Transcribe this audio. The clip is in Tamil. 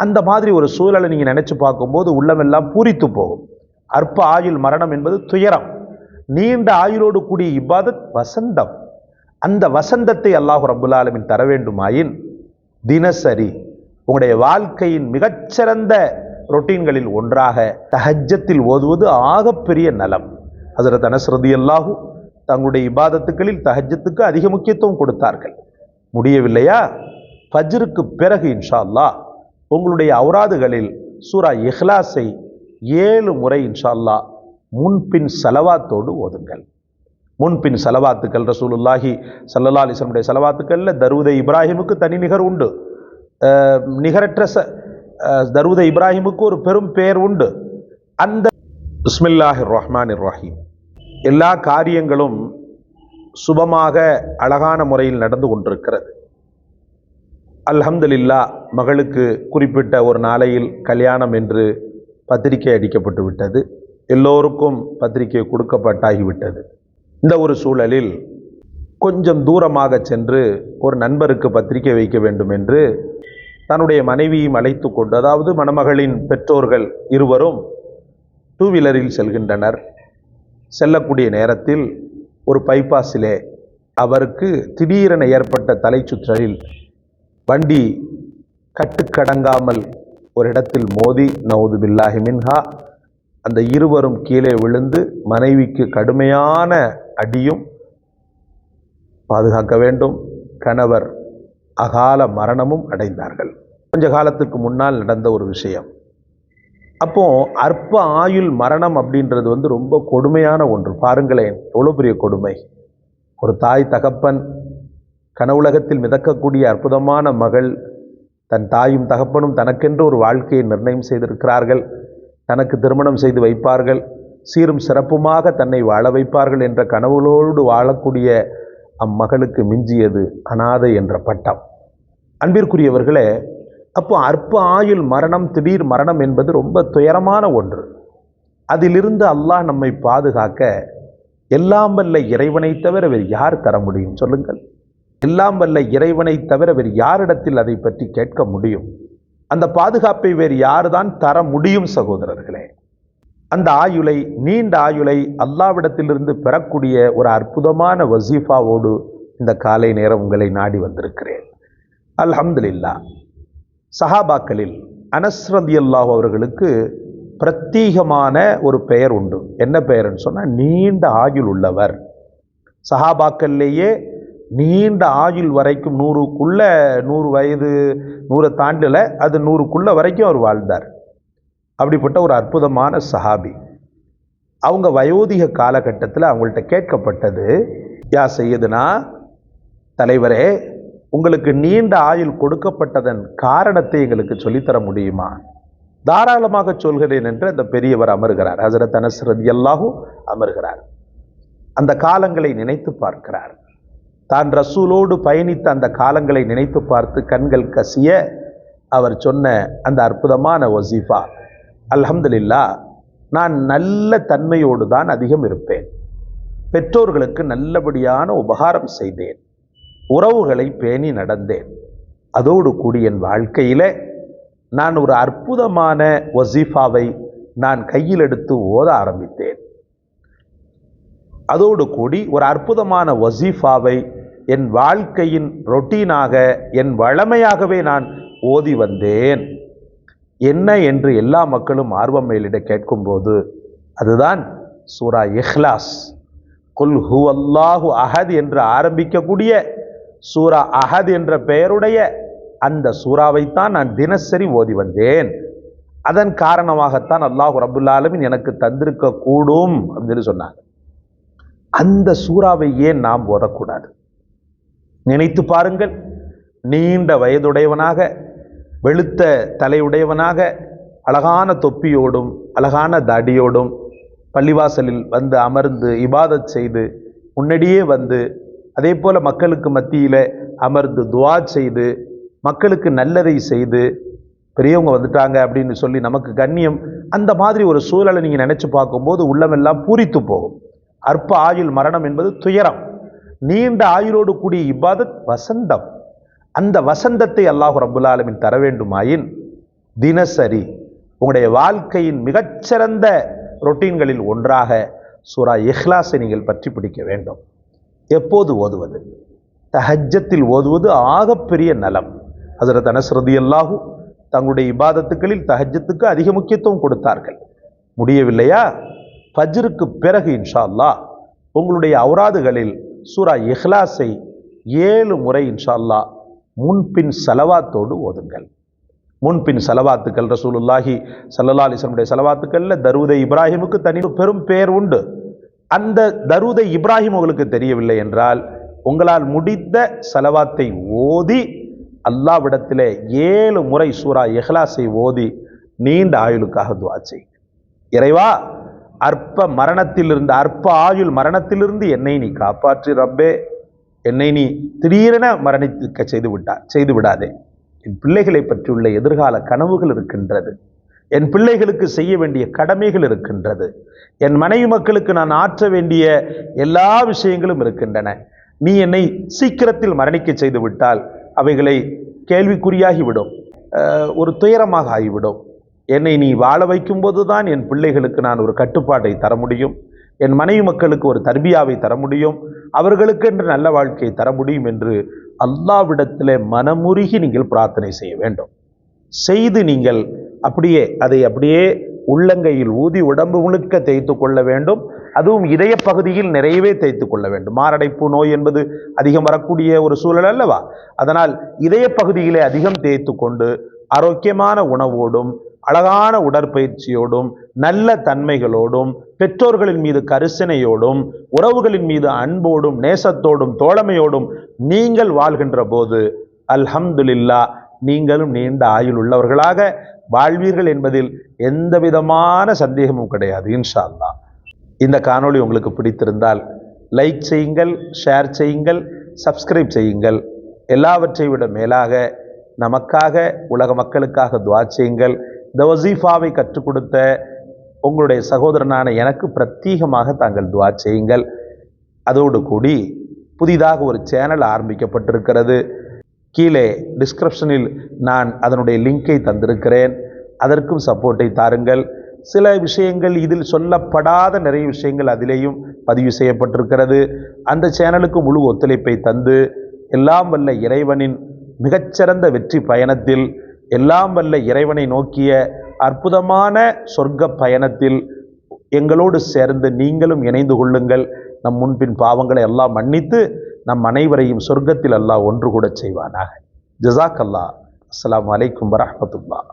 அந்த மாதிரி ஒரு சூழலை நீங்கள் நினைச்சு பார்க்கும்போது உள்ளமெல்லாம் பூரித்து போகும். அற்ப ஆயுள் மரணம் என்பது துயரம், நீண்ட ஆயுளோடு கூடிய இபாதத் வசந்தம். அந்த வசந்தத்தை அல்லாஹ் ரப்புல் ஆலமீன் தர வேண்டுமாயின் தினசரி உங்களுடைய வாழ்க்கையின் மிகச்சிறந்த ரொட்டீன்களில் ஒன்றாக தஹஜ்ஜத்தில் ஓதுவது ஆகப்பெரிய நலம். ஹஸரத் அனஸ் ரலியல்லாஹு தங்களுடைய இபாதத்துக்களில் தஹஜ்ஜத்துக்கு அதிக முக்கியத்துவம் கொடுத்தார்கள். முடியவில்லையா, ஃபஜ்ருக்கு பிறகு இன்ஷா அல்லாஹ் உங்களுடைய அவுராதுகளில் சூரா இஹ்லாஸை 7 முறை இன்ஷா அல்லாஹ் முன்பின் சலவாத்தோடு ஓதுங்கள். முன்பின் சலவாத்துக்கள் ரசூலுல்லாஹி ஸல்லல்லாஹு அலைஹி வஸல்லம் சலவாத்துக்கள்ல தரூத இப்ராஹிமுக்கு தனி நிகர் உண்டு. நிகரற்ற தரூத இப்ராஹிமுக்கு ஒரு பெரும் பெயர் உண்டு. அந்த பிஸ்மில்லாஹிர் ரஹ்மானிர் ரஹீம் எல்லா காரியங்களும் சுபமாக அழகான முறையில் நடந்து கொண்டிருக்கிறது. அல்ஹம்துலில்லாஹ், மகளுக்கு குறிப்பிட்ட ஒரு நாளையில் கல்யாணம் என்று பத்திரிகை அடிக்கப்பட்டு விட்டது. எல்லோருக்கும் பத்திரிகை கொடுக்கப்பட்டாகிவிட்டது. இந்த ஒரு சூழலில் கொஞ்சம் தூரமாக சென்று ஒரு நண்பருக்கு பத்திரிகை வைக்க வேண்டும் என்று தன்னுடைய மனைவியும் அழைத்து கொண்டு, அதாவது மணமகளின் பெற்றோர்கள் இருவரும் 2 வீலரில் செல்கின்றனர். செல்லக்கூடிய நேரத்தில் ஒரு பைபாஸிலே அவருக்கு திடீரென ஏற்பட்ட தலை சுற்றலில் வண்டி கட்டுக்கடங்காமல் ஒரு இடத்தில் மோதி நவுது பில்லாஹி மின்ஹா அந்த இருவரும் கீழே விழுந்து மனைவிக்கு கடுமையான அடியும், பாதுகாக்க வேண்டும், கணவர் அகால மரணமும் அடைந்தார்கள். கொஞ்ச காலத்துக்கு முன்னால் நடந்த ஒரு விஷயம். அப்போ அற்ப ஆயுள் மரணம் அப்படின்றது ரொம்ப கொடுமையான ஒன்று. பாருங்களேன், எவ்வளோ பெரிய கொடுமை. ஒரு தாய் தகப்பன் கனவுலகத்தில் மிதக்கக்கூடிய அற்புதமான மகள், தன் தாயும் தகப்பனும் தனக்கென்று ஒரு வாழ்க்கையை நிர்ணயம் செய்திருக்கிறார்கள். தனக்கு திருமணம் செய்து வைப்பார்கள், சீரும் சிறப்புமாக தன்னை வாழ வைப்பார்கள் என்ற கனவுகளோடு வாழக்கூடிய அம்மகளுக்கு மிஞ்சியது அனாதை என்ற பட்டம். அன்பிற்குரியவர்களே, அப்போ அற்ப ஆயுள் மரணம், திடீர் மரணம் என்பது ரொம்ப துயரமான ஒன்று. அதிலிருந்து அல்லாஹ் நம்மை பாதுகாக்க எல்லாம் வல்ல இறைவனை தவிர வேறு யார் தர முடியும் சொல்லுங்கள்? எல்லாம் வல்ல இறைவனை தவிர வேறு யாரிடத்தில் அதை பற்றி கேட்க முடியும்? அந்த பாதுகாப்பை வேறு யாருதான் தர முடியும் சகோதரர்களே? அந்த ஆயுளை, நீண்ட ஆயுளை அல்லாவிடத்திலிருந்து பெறக்கூடிய ஒரு அற்புதமான வசீஃபாவோடு இந்த காலை நேரம் உங்களை நாடி வந்திருக்கிறேன். அல்ஹம்துலில்லாஹ், சஹாபாக்களில் அனஸ் ரலியல்லாஹு அவர்களுக்கு பிரத்யேகமான ஒரு பெயர் உண்டு. என்ன பெயர்னு சொன்னால் நீண்ட ஆயுள் உள்ளவர். சஹாபாக்கள்லேயே நீண்ட ஆயுள் வரைக்கும் 100க்குள்ள 100 வயது 100 தாண்டல, அது 100க்குள்ள வரைக்கும் அவர் வாழ்ந்தார். அப்படிப்பட்ட ஒரு அற்புதமான சஹாபி. அவங்க வயோதிக காலகட்டத்தில் அவங்கள்ட்ட கேட்கப்பட்டது, யா சையதுனா, தலைவரே, உங்களுக்கு நீண்ட ஆயுள் கொடுக்கப்பட்டதன் காரணத்தை எங்களுக்கு சொல்லித்தர முடியுமா? தாராளமாக சொல்கிறேன் என்று அந்த பெரியவர் அமர்கிறார். ஹஸரத் அனஸ் ரலியல்லாஹு அமர்கிறார். அந்த காலங்களை நினைத்து பார்க்கிறார். தான் ரசூலோடு பயணித்த அந்த காலங்களை நினைத்து பார்த்து கண்கள் கசிய அவர் சொன்ன அந்த அற்புதமான வசீஃபா, அல்ஹம்துலில்லாஹ், நான் நல்ல தன்மையோடு தான் அதிகம் இருப்பேன். பெற்றோர்களுக்கு நல்லபடியான உபகாரம் செய்தேன், உறவுகளை பேணி நடந்தேன். அதோடு கூடி என் வாழ்க்கையில நான் ஒரு அற்புதமான வசீஃபாவை நான் கையில் எடுத்து ஓத ஆரம்பித்தேன். அதோடு கூடி ஒரு அற்புதமான வசீஃபாவை என் வாழ்க்கையின் ரொட்டீனாக, என் வழமையாகவே நான் ஓதி வந்தேன். என்ன என்று எல்லா மக்களும் ஆர்வம் மேலிட கேட்கும்போது அதுதான் சூரா இஹ்லாஸ், குல் ஹுவல்லாஹு அஹத் என்று ஆரம்பிக்கக்கூடிய சூரா அஹத் என்ற பெயருடைய அந்த சூறாவைத்தான் நான் தினசரி ஓதி வந்தேன். அதன் காரணமாகத்தான் அல்லாஹ் ரப்புல் ஆலமீன் எனக்கு தந்திருக்க கூடும் அப்படின்னு சொன்னாங்க. அந்த சூறாவை ஏன் நாம் ஓதக்கூடாது? நினைத்து பாருங்கள். நீண்ட வயதுடையவனாக, வெளுத்த தலையுடையவனாக, அழகான தொப்பியோடும் அழகான தாடியோடும் பள்ளிவாசலில் வந்து அமர்ந்து இபாதத் செய்து, முன்னாடியே வந்து அதே போல மக்களுக்கு மத்தியில் அமர்ந்து துஆ செய்து, மக்களுக்கு நல்லதை செய்து, பெரியவங்க வந்துட்டாங்க அப்படின்னு சொல்லி நமக்கு கண்ணியம், அந்த மாதிரி ஒரு சூழலை நீங்கள் நினைச்சு பார்க்கும்போது உள்ளமெல்லாம் பூரித்து போகும். அற்ப ஆயுள் மரணம் என்பது துயரம், நீண்ட ஆயுளோடு கூடிய இபாதத் வசந்தம். அந்த வசந்தத்தை அல்லாஹ் ரப்புல் ஆலமீன் தர வேண்டுமாயின் தினசரி உங்களுடைய வாழ்க்கையின் மிகச்சிறந்த ரொட்டீன்களில் ஒன்றாக சூரா இஹ்லாஸை நீங்கள் பற்றி பிடிக்க வேண்டும். எப்போது ஓதுவது? தஹஜ்ஜத்தில் ஓதுவது ஆகப்பெரிய நலம். ஹஸரத் அனஸ் ரலியல்லாஹு தங்களுடைய இபாதத்துக்களில் தஹஜ்ஜத்துக்கு அதிக முக்கியத்துவம் கொடுத்தார்கள். முடியவில்லையா, ஃபஜ்ருக்கு பிறகு இன்ஷா அல்லாஹ் உங்களுடைய அவுராதுகளில் சூரா இஹ்லாஸை 7 முறை இன்ஷா அல்லாஹ் முன்பின் ஸலவாத்தோடு ஓதுங்கள். முன்பின் ஸலவாத்துக்கள் ரசூலுல்லாஹி ஸல்லல்லாஹு அலைஹி வஸல்லம் ஸலவாத்துக்கள்ல தரூதை இப்ராஹிமுக்கு தனி பெரும் பெயர் உண்டு. அந்த தரூதை இப்ராஹிம் உங்களுக்கு தெரியவில்லை என்றால் உங்களால் முடிந்த ஸலவாத்தை ஓதி அல்லாஹ்விடத்திலே 7 முறை சூரா இஹ்லாஸை ஓதி நீண்ட ஆயுளுக்காக துஆ செய்யுங்க. இறைவா, அற்ப மரணத்திலிருந்து, அற்ப ஆயுள் மரணத்திலிருந்து என்னை நீ காப்பாற்றி ரப்பே. என்னை நீ திடீரென மரணிக்க செய்து விடாதே. என் பிள்ளைகளை பற்றியுள்ள எதிர்கால கனவுகள் இருக்கின்றது. என் பிள்ளைகளுக்கு செய்ய வேண்டிய கடமைகள் இருக்கின்றது. என் மனைவி மக்களுக்கு நான் ஆற்ற வேண்டிய எல்லா விஷயங்களும் இருக்கின்றன. நீ என்னை சீக்கிரத்தில் மரணிக்க செய்து விட்டால் அவைகளை கேள்விக்குறியாகிவிடும், ஒரு துயரமாக ஆகிவிடும். என்னை நீ வாழ வைக்கும்போது தான் என் பிள்ளைகளுக்கு நான் ஒரு கட்டுப்பாட்டை தர முடியும், என் மனைவி மக்களுக்கு ஒரு தர்பியாவை தர முடியும், அவர்களுக்கு என்று நல்ல வாழ்க்கையை தர முடியும் என்று அல்லாஹ்விடத்திலே மனமுருகி நீங்கள் பிரார்த்தனை செய்ய வேண்டும். செய்து நீங்கள் அதை அப்படியே உள்ளங்கையில் ஊதி உடம்பு முழுக்க தேய்த்து கொள்ள வேண்டும். அதுவும் இதய பகுதியில் நிறையவே தேய்த்து கொள்ள வேண்டும். மாரடைப்பு நோய் என்பது அதிகம் வரக்கூடிய ஒரு சூழல் அல்லவா? அதனால் இதய பகுதியிலே அதிகம் தேய்த்து கொண்டு ஆரோக்கியமான உணவோடும் அழகான உடற்பயிற்சியோடும் நல்ல தன்மைகளோடும் பெற்றோர்களின் மீது கரிசனையோடும் உறவுகளின் மீது அன்போடும் நேசத்தோடும் தோழமையோடும் நீங்கள் வாழ்கின்ற போது அல்ஹம்துலில்லாஹ் நீங்களும் நீண்ட ஆயுள் உள்ளவர்களாக வாழ்வீர்கள் என்பதில் எந்த விதமான சந்தேகமும் கிடையாது இன்ஷா அல்லாஹ். இந்த காணொளி உங்களுக்கு பிடித்திருந்தால் லைக் செய்யுங்கள், ஷேர் செய்யுங்கள், சப்ஸ்கிரைப் செய்யுங்கள். எல்லாவற்றை விட மேலாக நமக்காக, உலக மக்களுக்காக துஆ செய்யுங்கள். இந்த வசீஃபாவை கற்றுக் கொடுத்த உங்களுடைய சகோதரனான எனக்கு பிரத்யேகமாக தாங்கள் துஆ செய்யுங்கள். அதோடு கூடி புதிதாக ஒரு சேனல் ஆரம்பிக்கப்பட்டிருக்கிறது. கீழே டிஸ்கிரிப்ஷனில் நான் அதனுடைய லிங்கை தந்திருக்கிறேன். அதற்கும் சப்போர்ட்டை தாருங்கள். சில விஷயங்கள் இதில் சொல்லப்படாத நிறைய விஷயங்கள் அதிலேயும் பதிவு செய்யப்பட்டிருக்கிறது. அந்த சேனலுக்கு முழு ஒத்துழைப்பை தந்து எல்லாம் வல்ல இறைவனின் மிகச்சிறந்த வெற்றி பயணத்தில், எல்லாம் வல்ல இறைவனை நோக்கிய அற்புதமான சொர்க்க பயணத்தில் எங்களோடு சேர்ந்து நீங்களும் இணைந்து கொள்ளுங்கள். நம் முன்பின் பாவங்களை அல்லாஹ் மன்னித்து நம் அனைவரையும் சொர்க்கத்தில் அல்லாஹ் ஒன்று கூட செய்வானாக. ஜஸாக் அல்லாஹ். அஸ்ஸலாமு அலைக்கும் வரஹ்மத்துல்லாஹ்.